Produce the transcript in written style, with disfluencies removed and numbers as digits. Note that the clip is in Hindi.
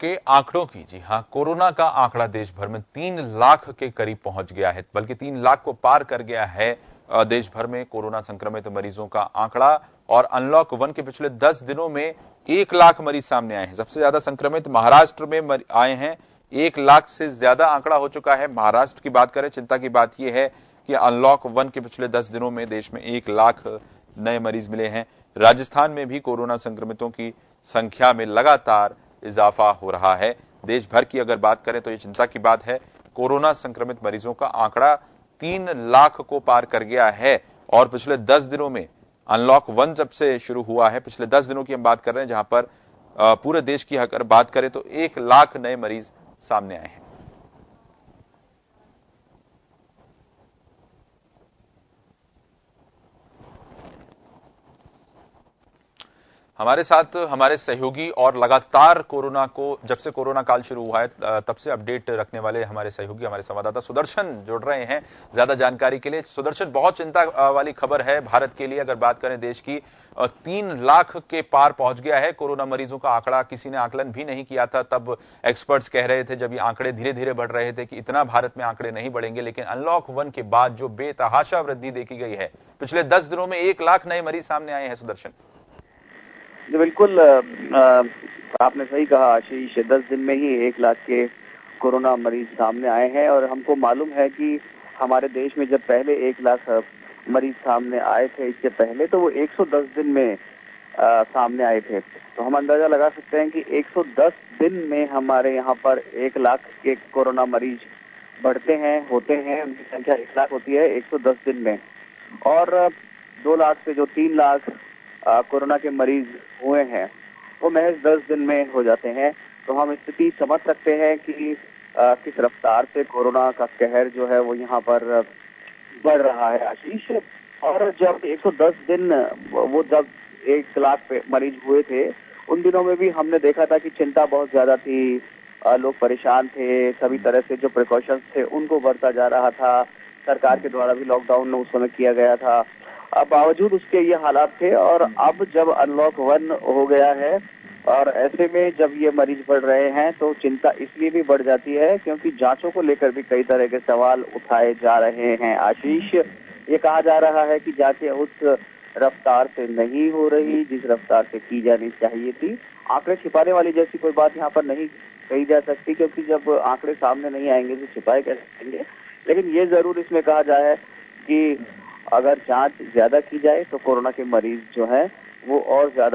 के आंकड़ों की, जी हां, कोरोना का आंकड़ा देश भर में 3 लाख के करीब पहुंच गया है, बल्कि 3 लाख को पार कर गया है देश भर में कोरोना संक्रमित मरीजों का आंकड़ा। और अनलॉक 1 के पिछले 10 दिनों में 1 लाख मरीज सामने आए हैं। सबसे ज्यादा संक्रमित महाराष्ट्र में आए हैं, 1 लाख से ज्यादा आंकड़ा हो चुका है। महाराष्ट्र की बात करें, चिंता की बात यह है कि अनलॉक 1 के पिछले 10 दिनों में देश में 1 लाख नए मरीज मिले हैं। राजस्थान में भी कोरोना संक्रमितों की संख्या में लगातार इजाफा हो रहा है। देश भर की अगर बात करें तो ये चिंता की बात है। कोरोना संक्रमित मरीजों का आंकड़ा 3 लाख को पार कर गया है और पिछले 10 दिनों में अनलॉक 1 जब से शुरू हुआ है, पिछले 10 दिनों की हम बात कर रहे हैं, जहां पर पूरे देश की अगर बात करें तो 1 लाख नए मरीज सामने आए हैं। हमारे साथ हमारे सहयोगी और लगातार कोरोना को, जब से कोरोना काल शुरू हुआ है तब से अपडेट रखने वाले हमारे सहयोगी, हमारे संवाददाता सुदर्शन जुड़ रहे हैं ज्यादा जानकारी के लिए। सुदर्शन, बहुत चिंता वाली खबर है भारत के लिए। अगर बात करें देश की, 3 लाख के पार पहुंच गया है कोरोना मरीजों का आंकड़ा। किसी ने आकलन भी नहीं किया था, तब एक्सपर्ट्स कह रहे थे जब ये आंकड़े धीरे धीरे बढ़ रहे थे कि इतना भारत में आंकड़े नहीं बढ़ेंगे। लेकिन अनलॉक 1 के बाद जो बेतहाशा वृद्धि देखी गई है, पिछले 10 दिनों में 1 लाख नए मरीज सामने आए हैं। सुदर्शन जी बिल्कुल, आपने सही कहा आशीष। 10 दिन में ही 1 लाख के कोरोना मरीज सामने आए हैं और हमको मालूम है कि हमारे देश में जब पहले 1 लाख मरीज सामने आए थे, इससे पहले तो वो 110 दिन में सामने आए थे। तो हम अंदाजा लगा सकते हैं कि 110 दिन में हमारे यहाँ पर 1 लाख के कोरोना मरीज बढ़ते हैं, होते हैं। उनकी संख्या 1 लाख होती है 110 दिन में। और 2 लाख से जो 3 लाख कोरोना के मरीज हुए हैं वो महज 10 दिन में हो जाते हैं। तो हम स्थिति समझ सकते हैं कि किस रफ्तार से कोरोना का कहर जो है वो यहाँ पर बढ़ रहा है आशीष। और जब 110 दिन वो जब 1 लाख पे मरीज हुए थे, उन दिनों में भी हमने देखा था कि चिंता बहुत ज्यादा थी, लोग परेशान थे, सभी तरह से जो प्रिकॉशंस थे उनको बरता जा रहा था। सरकार के द्वारा भी लॉकडाउन उस समय किया गया था। बावजूद उसके ये हालात थे। और अब जब अनलॉक 1 हो गया है और ऐसे में जब ये मरीज बढ़ रहे हैं तो चिंता इसलिए भी बढ़ जाती है क्योंकि जांचों को लेकर भी कई तरह के सवाल उठाए जा रहे हैं आशीष। ये कहा जा रहा है कि जांचें उस रफ्तार से नहीं हो रही जिस रफ्तार से की जानी चाहिए थी। आंकड़े छिपाने वाली जैसी कोई बात यहाँ पर नहीं कही जा सकती, क्योंकि जब आंकड़े सामने नहीं आएंगे तो छिपाए कैसे आएंगे। लेकिन ये जरूर इसमें कहा जाए कि अगर जांच ज्यादा की जाए तो कोरोना के मरीज जो है वो और ज्यादा